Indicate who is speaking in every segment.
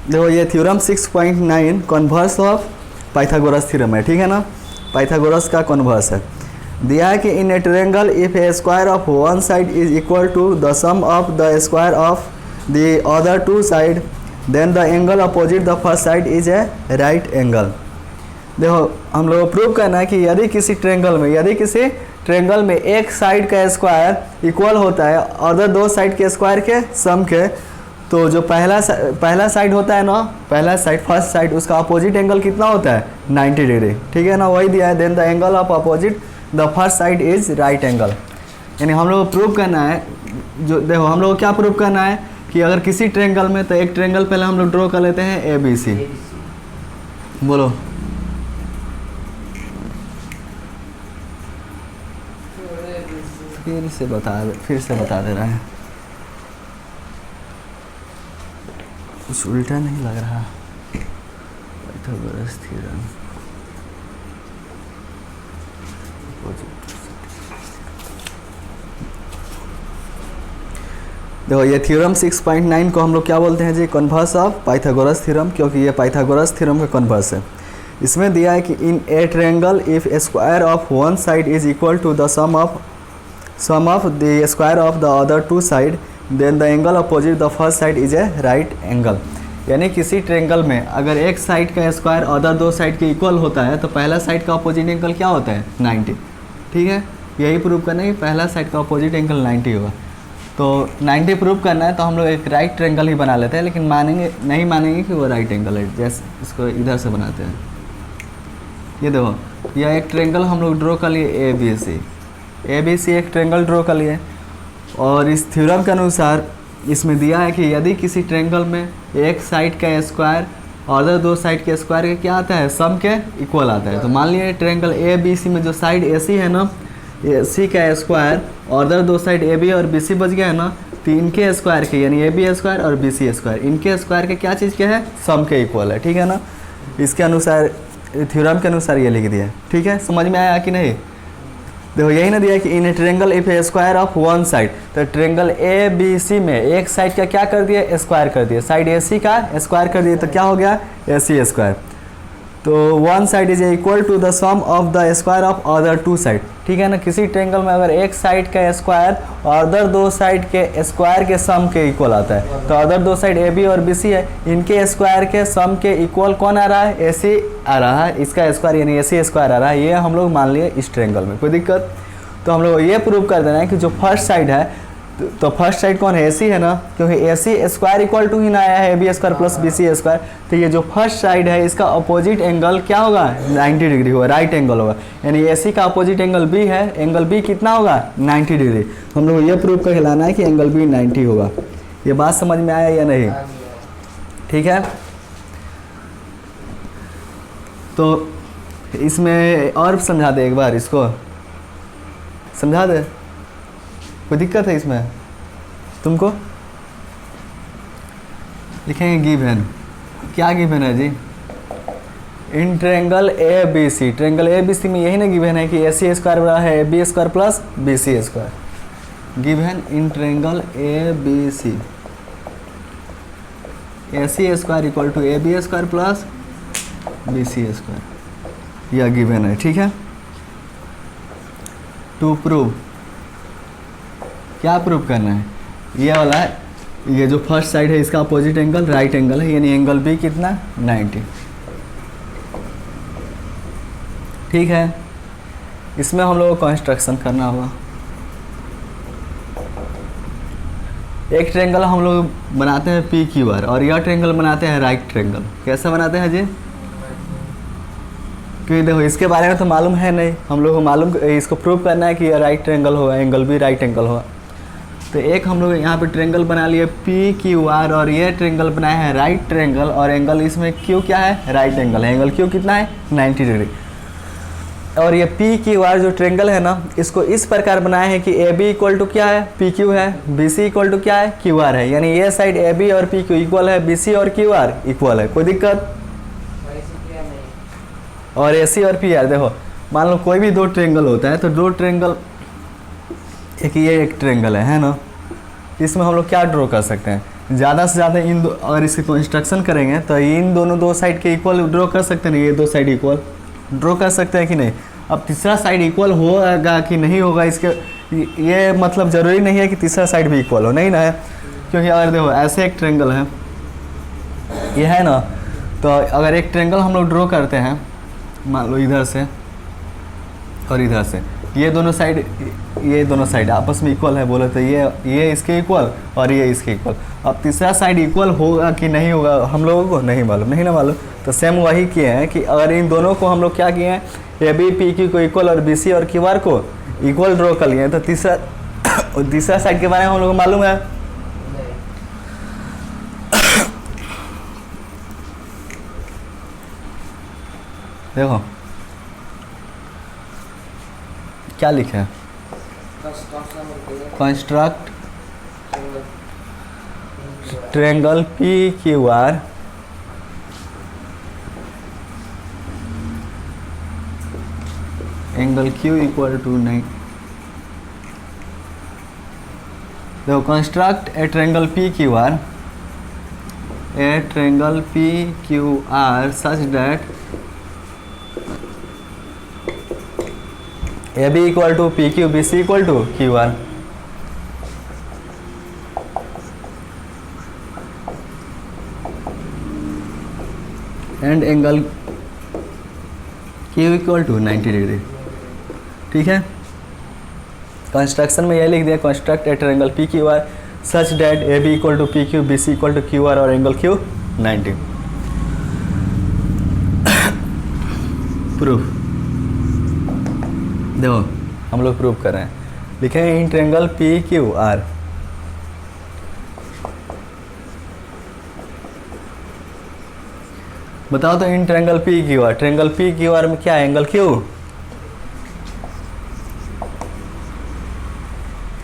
Speaker 1: देखो ये theorem 6.9 converse of Pythagoras theorem है, ठीक है ना, पाइथागोरस का कन्वर्स है। दिया है कि in a triangle if a square of one side is equal to the sum of the square of the other two side then the angle opposite the first side is a right angle. देखो हम लोग को prove करना है कि यदि किसी triangle में एक साइड का स्क्वायर इक्वल होता है अदर दो साइड के स्क्वायर के सम के, तो जो पहला साइड होता है ना, पहला साइड फर्स्ट साइड, उसका अपोजिट एंगल कितना होता है 90 डिग्री, ठीक है ना, वही दिया है। Then the angle of opposite the first side is right angle. यानी हम लोग को प्रूव करना है, जो देखो हम लोग को क्या प्रूव करना है कि अगर किसी ट्रायंगल में, तो एक ट्रायंगल पहले हम लोग ड्रॉ कर लेते हैं ABC। बोलो फिर से बता दे रहा है, कुछ उल्टा नहीं लग रहा। पाइथागोरस थ्योरम देखो ये थ्योरम 6.9 को हम लोग क्या बोलते हैं जी, कन्वर्स ऑफ पाइथागोरस थ्योरम, क्योंकि ये पाइथागोरस थ्योरम का कन्वर्स है। इसमें दिया है कि in a triangle if a square of one side is equal to the sum of the square of the other two side then the angle opposite the first side is a right angle. यानी किसी triangle में अगर एक side का square other दो side के equal होता है तो पहला साइड का अपोजिट एंगल क्या होता है 90, ठीक है। यही प्रूव करना है कि पहला साइड का अपोजिट एंगल 90 होगा। तो 90 प्रूव करना है तो हम लोग एक राइट ट्रायंगल ही बना लेते हैं, लेकिन नहीं मानेंगे कि वो राइट एंगल है। जैसे इसको इधर से बनाते हैं, ये देखो यह एक ट्रायंगल हम लोग ड्रॉ कर लिए ABC एक ट्रायंगल ड्रॉ कर लिए। और इस थ्योरम के अनुसार इसमें दिया है कि यदि किसी ट्रायंगल में एक साइड का स्क्वायर और अदर दो साइड के स्क्वायर का क्या आता है, सम के इक्वल आता है। तो मान लिया ट्रायंगल ABC में जो साइड AC है ना, AC का स्क्वायर और अदर दो साइड AB और BC बच गया है ना, तो इनके स्क्वायर के यानी AB स्क्वायर और BC स्क्वायर, इनके स्क्वायर के क्या चीज़ के है, सम के इक्वल है, ठीक है ना। इसके अनुसार थ्योरम के अनुसार ये लिख दिया, ठीक है। समझ में आया कि नहीं। देखो यही ना दिया कि in a triangle if a square of one side, तो ट्रायंगल ABC में एक साइड का क्या कर दिया, स्क्वायर कर दिया, साइड AC का स्क्वायर कर दिया, तो क्या हो गया AC स्क्वायर। तो one side is equal to the sum of the square of other two side, ठीक है ना। किसी ट्रायंगल में अगर एक साइड का स्क्वायर और अदर दो साइड के स्क्वायर के सम के इक्वल आता है, तो अदर दो साइड AB और BC है, इनके स्क्वायर के सम के इक्वल कौन आ रहा है, AC आ रहा है, इसका स्क्वायर यानी AC स्क्वायर आ रहा है। ये हम लोग मान लिए इस ट्रायंगल में, कोई दिक्कत। तो हम लोग ये प्रूव कर देना है कि जो फर्स्ट साइड है, तो फर्स्ट साइड कौन है, AC है ना, क्योंकि AC स्क्वायर इक्वल टू ही ना आया है AB square plus BC square. तो ये जो फर्स्ट साइड है इसका अपोजिट एंगल क्या होगा 90 डिग्री होगा, राइट एंगल होगा। यानी AC का अपोजिट एंगल B है, एंगल B कितना होगा 90 डिग्री। हम लोग ये प्रूव कर खिलाना है कि एंगल B 90 होगा। ये बात समझ में आया या नहीं, ठीक है। तो इसमें और समझा दे, एक बार इसको समझा दे, कोई दिक्कत है इसमें तुमको। लिखेंगे गिवन, क्या गिवन है जी, in triangle ABC, triangle ABC में यही ना गिवन है कि AC स्क्वायर बराबर है AB square plus BC square. Given in triangle ABC AC square equal to AB square plus BC square, यह गिवन है, ठीक है। टू प्रूव, क्या प्रूव करना है, ये वाला है, ये जो फर्स्ट साइड है इसका अपोजिट एंगल राइट एंगल है, यानी एंगल B कितना 90, ठीक है। इसमें हम लोग को कंस्ट्रक्शन करना होगा। एक ट्रायंगल हम लोग बनाते हैं PQR और यह ट्रायंगल बनाते हैं राइट ट्रायंगल। कैसे बनाते हैं जी, क्योंकि देखो इसके बारे में तो मालूम है नहीं, हम लोग को मालूम इसको प्रूव करना है कि यह राइट ट्रायंगल होगा, एंगल B राइट एंगल होगा। तो एक हम लोग यहाँ पे ट्रायंगल बना लिए PQR और ये ट्रायंगल बनाया है राइट ट्रायंगल, और एंगल इसमें Q क्या है, राइट एंगल है, एंगल Q कितना है 90 डिग्री। और ये PQR जो ट्रायंगल है ना, इसको इस प्रकार बनाया है कि AB इक्वल टू क्या है, PQ है, BC इक्वल टू क्या है, QR है। यानी ये साइड AB और PQ इक्वल है, BC और QR इक्वल है, कोई दिक्कत। और AC और PR देखो, मान लो कोई भी दो ट्रायंगल होता है, तो दो ट्रायंगल, एक ये एक ट्रायंगल है ना, इसमें हम लोग क्या ड्रॉ कर सकते हैं, ज़्यादा से ज़्यादा अगर इसकी कंस्ट्रक्शन करेंगे तो इन दोनों दो साइड के इक्वल ड्रॉ कर सकते हैं, ये दो साइड इक्वल ड्रॉ कर सकते हैं कि नहीं। अब तीसरा साइड इक्वल होगा कि नहीं होगा, इसके ये मतलब ज़रूरी नहीं है कि तीसरा साइड भी इक्वल हो, नहीं ना है, क्योंकि अगर देखो ऐसे एक ट्रेंगल है, ये है ना, तो अगर एक ट्रेंगल हम लोग ड्रॉ करते हैं, मान लो इधर से और इधर से, ये दोनों साइड आपस में इक्वल है बोले तो ये इसके इक्वल और ये इसके इक्वल। अब तीसरा साइड इक्वल होगा कि नहीं होगा हम लोगों को नहीं मालूम, नहीं ना मालूम, तो सेम वही किए हैं कि अगर इन दोनों को हम लोग क्या किए हैं, ए बी पी क्यू को इक्वल और बी सी और क्यू आर को इक्वल ड्रॉ कर लिए हैं, तो तीसरा साइड के बारे में हम लोग को मालूम है। देखो क्या लिखा है, construct triangle P Q R angle Q equal to 9। देखो construct a triangle P Q R such that A B equal to P Q, B C equal to Q R. And angle Q equal to 90 degree. ठीक है, construction में यह लिख दिया, construct a triangle P Q R such that A B equal to P Q, B C equal to Q R और angle Q 90। Proof देखो हम लोग प्रूफ कर रहे हैं, लिखे हैं in triangle P Q are बताओ तो in triangle P Q are, triangle P Q are में क्या है, एंगल क्यू।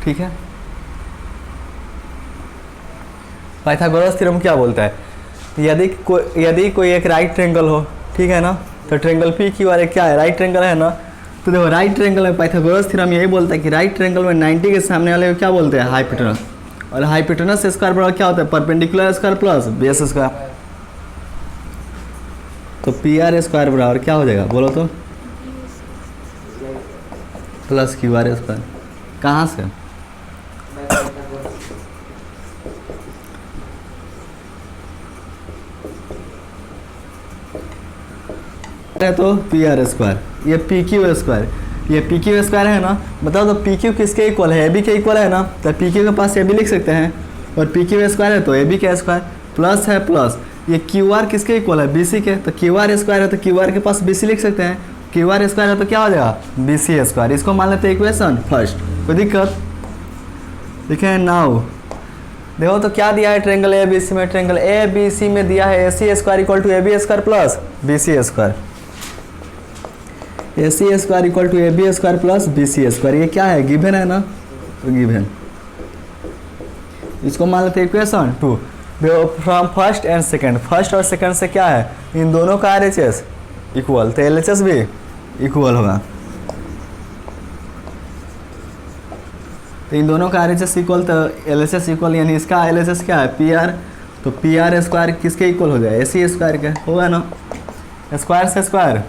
Speaker 1: ठीक है, पाइथागोरस थ्योरम क्या बोलता है, यदि कोई एक राइट ट्रायंगल हो, ठीक है ना, तो ट्रायंगल पी क्यू आर क्या है, राइट ट्रायंगल है ना। तो देखो राइट ट्रायंगल में पाइथागोरस थ्योरम यही बोलता है कि राइट ट्रायंगल में 90 के सामने वाले को क्या बोलते हैं, हाइपोटेनस, और हाइपोटेनस स्क्वायर बराबर क्या होता है, perpendicular square plus base square. तो पी आर स्क्वायर बराबर क्या हो जाएगा बोलो तो, प्लस क्यू आर स्क्वायर। कहाँ से, तो पी आर स्क्वायर, ये पी क्यू स्क्वायर, ये पी क्यू स्क्वायर है ना। बताओ तो पी क्यू किसके इक्वल है, ए बी के इक्वल है ना, तो पी क्यू के पास ए बी लिख सकते हैं, और पी क्यू स्क्वायर है तो ए बी के स्क्वायर प्लस है प्लस, ये क्यू आर किसके इक्वल है, बी सी के, तो क्यू आर स्क्वायर है तो क्यू आर के पास बी सी लिख सकते हैं, क्यू आर स्क्वायर है तो क्या हो जाएगा, बी सी स्क्वायर। इसको मान लेते हैं इक्वेशन फर्स्ट, कोई दिक्कत। देखें नाउ देखो तो क्या दिया है ट्रायंगल ए बी सी में, ट्रायंगल ए बी सी में दिया है A C square equal to A B square plus B C square, A C square equal to A B square plus B C square. ये क्या है, गिवन है ना, तो गिवन, इसको मान लेते हैं equation 2 from first and second. First और सेकंड से क्या है, इन दोनों का RHS इक्वल, तो LHS भी इक्वल होगा, तो इन दोनों का RHS इक्वल तो LHS इक्वल, यानी इसका LHS क्या है PR, तो PR स्क्वायर किसके इक्वल हो गया, AC स्क्वायर के होगा ना, स्क्वायर से स्क्वायर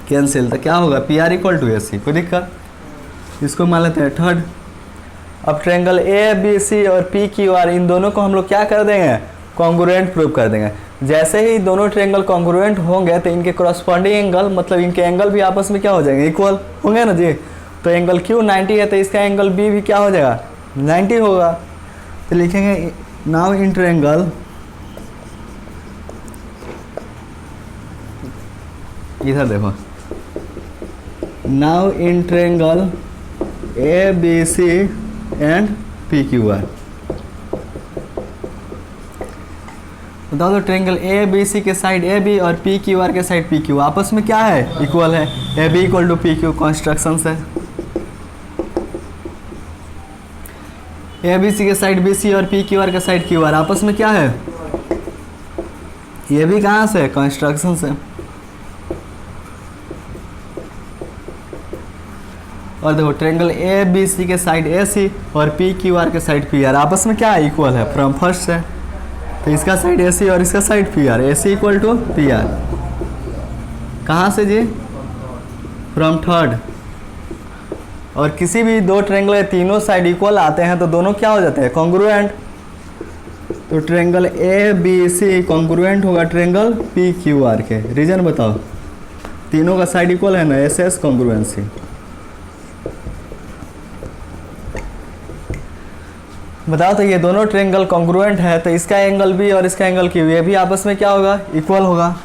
Speaker 1: कैंसिल, तो क्या होगा PR इक्वल टू AC, कोई दिक्कत। इसको मान लेते हैं थर्ड। अब ट्रायंगल ABC और PQR इन दोनों को हम लोग क्या कर देंगे, कॉन्ग्रुएंट प्रूव कर देंगे। जैसे ही दोनों ट्रायंगल कॉन्ग्रुएंट होंगे तो इनके कॉरस्पॉन्डिंग एंगल, मतलब इनके एंगल भी आपस में क्या हो जाएंगे, इक्वल होंगे ना जी। तो एंगल Q 90 है तो इसका एंगल B भी क्या हो जाएगा, 90 होगा। तो लिखेंगे नाउ इन ट्रायंगल, इधर देखो, now in triangle ABC and PQR। बताओ तो ट्रायंगल ABC के साइड AB और PQR के साइड PQ आपस में क्या है, इक्वल है, AB equal to PQ construction से। ABC के साइड BC और PQR के साइड QR आपस में क्या है, ये भी कहाँ से, कंस्ट्रक्शन से। और देखो ट्रेंगल ए बी सी के साइड ए सी और पी क्यू आर के साइड पी आर आपस में क्या इक्वल है फ्रॉम फर्स्ट से, तो इसका साइड ए सी और इसका side P R, A C equal to P R. कहाँ से जी? From third. और किसी भी दो ट्रेंगल के तीनों साइड इक्वल आते हैं तो दोनों क्या हो जाते हैं? कॉन्ग्रुएंट। तो triangle A B C congruent होगा ट्रेंगल पी क्यू आर के। रीजन बताओ। तीनों का साइड इक्वल है ना, एस एस कॉन्ग्रुएंसी। बताओ तो ये दोनों ट्रेंगल कॉन्ग्रुएंट है तो इसका एंगल बी और इसका एंगल क्यू ये भी आपस में क्या होगा? इक्वल होगा।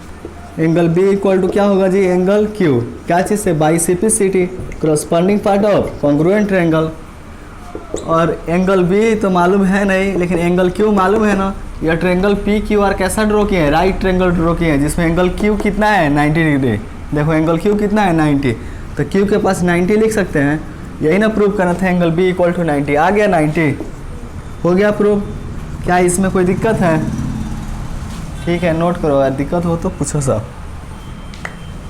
Speaker 1: एंगल बी इक्वल टू क्या होगा जी? Angle Q. क्या चीज़ से? By CPCT, corresponding part of congruent triangle. और एंगल बी तो मालूम है नहीं, लेकिन एंगल क्यू मालूम है ना। यह ट्रेंगल पी क्यू आर कैसा ड्रॉ किए हैं? राइट ट्रेंगल ड्रॉ किए हैं, जिसमें एंगल क्यू कितना है? 90 डिग्री। देखो एंगल क्यू कितना है? 90। तो क्यू के पास 90 लिख सकते हैं। यही ना प्रूव करना था, एंगल बी इक्वल टू 90। आ गया 90, हो गया प्रूव। क्या इसमें कोई दिक्कत है? ठीक है, नोट करो, अगर दिक्कत हो तो पूछो साहब।